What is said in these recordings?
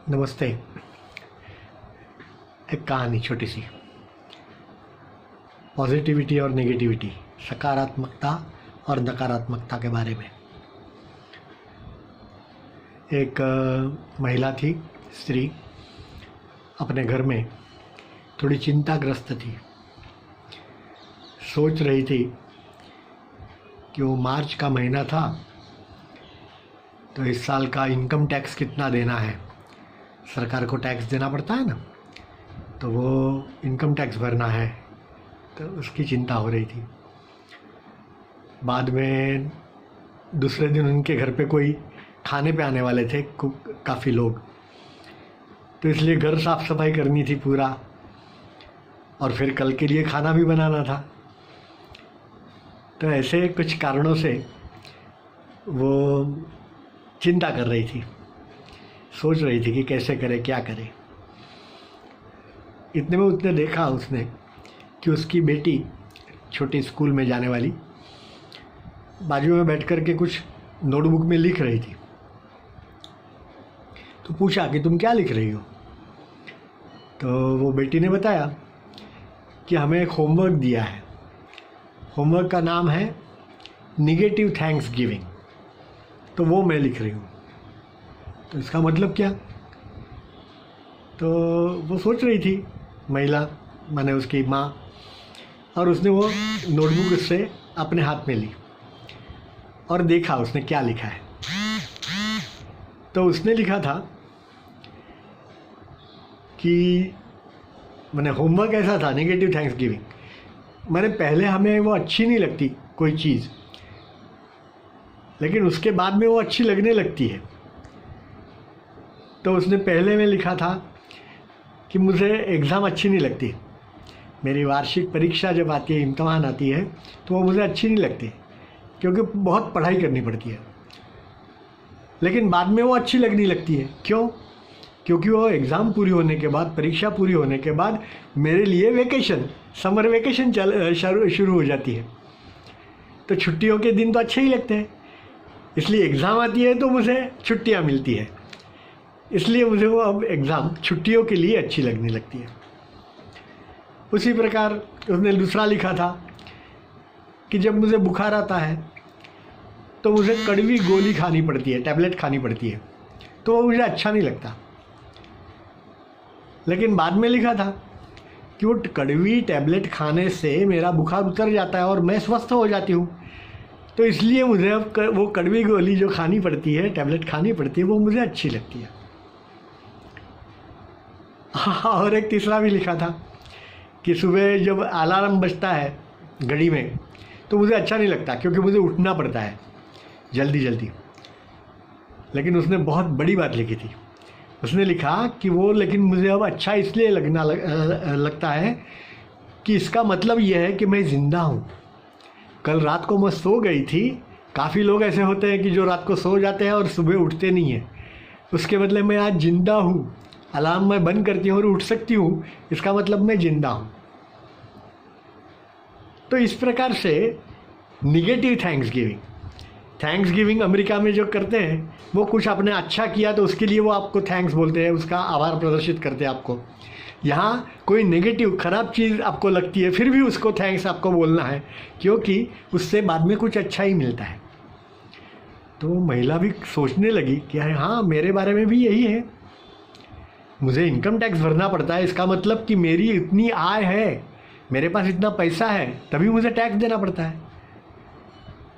नमस्ते। एक कहानी छोटी सी, पॉजिटिविटी और नेगेटिविटी, सकारात्मकता और नकारात्मकता के बारे में। एक महिला थी, स्त्री, अपने घर में थोड़ी चिंताग्रस्त थी। सोच रही थी कि वो मार्च का महीना था तो इस साल का इनकम टैक्स कितना देना है। सरकार को टैक्स देना पड़ता है ना, तो वो इनकम टैक्स भरना है, तो उसकी चिंता हो रही थी। बाद में दूसरे दिन उनके घर पे कोई खाने पे आने वाले थे, काफ़ी लोग, तो इसलिए घर साफ़ सफाई करनी थी पूरा, और फिर कल के लिए खाना भी बनाना था। तो ऐसे कुछ कारणों से वो चिंता कर रही थी, सोच रही थी कि कैसे करे, क्या करे। इतने में उसने देखा कि उसकी बेटी, छोटी स्कूल में जाने वाली, बाजू में बैठ कर के कुछ नोटबुक में लिख रही थी। तो पूछा कि तुम क्या लिख रही हो। तो वो बेटी ने बताया कि हमें एक होमवर्क दिया है। होमवर्क का नाम है निगेटिव थैंक्स गिविंग, तो वो मैं लिख रही हूँ। तो इसका मतलब क्या? तो वो सोच रही थी, महिला माने उसकी माँ, और उसने वो नोटबुक उससे अपने हाथ में ली और देखा उसने क्या लिखा है। तो उसने लिखा था कि मैंने होमवर्क ऐसा था, नेगेटिव थैंक्स गिविंग, मैंने पहले हमें वो अच्छी नहीं लगती कोई चीज़, लेकिन उसके बाद में वो अच्छी लगने लगती है। तो उसने पहले में लिखा था कि मुझे एग्ज़ाम अच्छी नहीं लगती, मेरी वार्षिक परीक्षा जब आती है, इम्तहान आती है, तो वो मुझे अच्छी नहीं लगती क्योंकि बहुत पढ़ाई करनी पड़ती है। लेकिन बाद में वो अच्छी लगने लगती है। क्यों? क्योंकि वो एग्ज़ाम पूरी होने के बाद, परीक्षा पूरी होने के बाद मेरे लिए वेकेशन, समर वेकेशन शुरू हो जाती है। तो छुट्टियों के दिन तो अच्छे ही लगते हैं, इसलिए एग्ज़ाम आती है तो मुझे छुट्टियाँ मिलती है, इसलिए मुझे वो अब एग्ज़ाम छुट्टियों के लिए अच्छी लगने लगती है। उसी प्रकार उसने दूसरा लिखा था कि जब मुझे बुखार आता है तो मुझे कड़वी गोली खानी पड़ती है, टैबलेट खानी पड़ती है, तो वो मुझे अच्छा नहीं लगता। लेकिन बाद में लिखा था कि वो कड़वी टैबलेट खाने से मेरा बुखार उतर जाता है और मैं स्वस्थ हो जाती हूँ, तो इसलिए मुझे अब वो कड़वी गोली जो खानी पड़ती है, टैबलेट खानी पड़ती है, वो मुझे अच्छी लगती है। और एक तीसरा भी लिखा था कि सुबह जब अलार्म बजता है घड़ी में तो मुझे अच्छा नहीं लगता क्योंकि मुझे उठना पड़ता है जल्दी जल्दी। लेकिन उसने बहुत बड़ी बात लिखी थी, उसने लिखा कि वो लेकिन मुझे अब अच्छा इसलिए लगता है कि इसका मतलब यह है कि मैं ज़िंदा हूँ। कल रात को मैं सो गई थी, काफ़ी लोग ऐसे होते हैं कि जो रात को सो जाते हैं और सुबह उठते नहीं हैं, उसके बदले मैं आज ज़िंदा हूँ, अलार्म मैं बंद करती हूँ और उठ सकती हूँ, इसका मतलब मैं ज़िंदा हूँ। तो इस प्रकार से निगेटिव थैंक्स गिविंग अमेरिका में जो करते हैं, वो कुछ आपने अच्छा किया तो उसके लिए वो आपको थैंक्स बोलते हैं, उसका आभार प्रदर्शित करते हैं आपको। यहाँ कोई नेगेटिव ख़राब चीज़ आपको लगती है, फिर भी उसको थैंक्स आपको बोलना है, क्योंकि उससे बाद में कुछ अच्छा ही मिलता है। तो महिला भी सोचने लगी कि हाँ, मेरे बारे में भी यही है, मुझे इनकम टैक्स भरना पड़ता है, इसका मतलब कि मेरी इतनी आय है, मेरे पास इतना पैसा है, तभी मुझे टैक्स देना पड़ता है।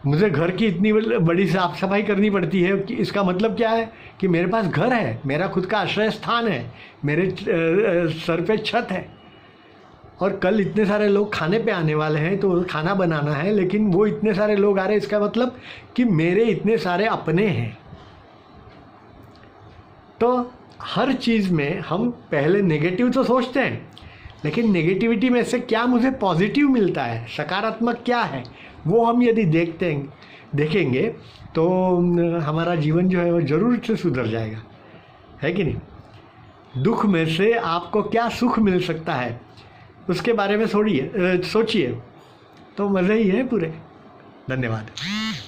मुझे घर की इतनी बड़ी साफ सफाई करनी पड़ती है, कि इसका मतलब क्या है कि मेरे पास घर है, मेरा खुद का आश्रय स्थान है, मेरे सर पे छत है, और कल इतने सारे लोग खाने पे आने वाले हैं तो खाना बनाना है, लेकिन वो इतने सारे लोग आ रहे हैं, इसका मतलब कि मेरे इतने सारे अपने हैं। तो हर चीज़ में हम पहले नेगेटिव तो सोचते हैं, लेकिन नेगेटिविटी में से क्या मुझे पॉजिटिव मिलता है, सकारात्मक क्या है, वो हम यदि देखेंगे तो हमारा जीवन जो है वो ज़रूर से सुधर जाएगा, है कि नहीं। दुख में से आपको क्या सुख मिल सकता है, उसके बारे में सोचिए, तो मज़े ही है पूरे। धन्यवाद।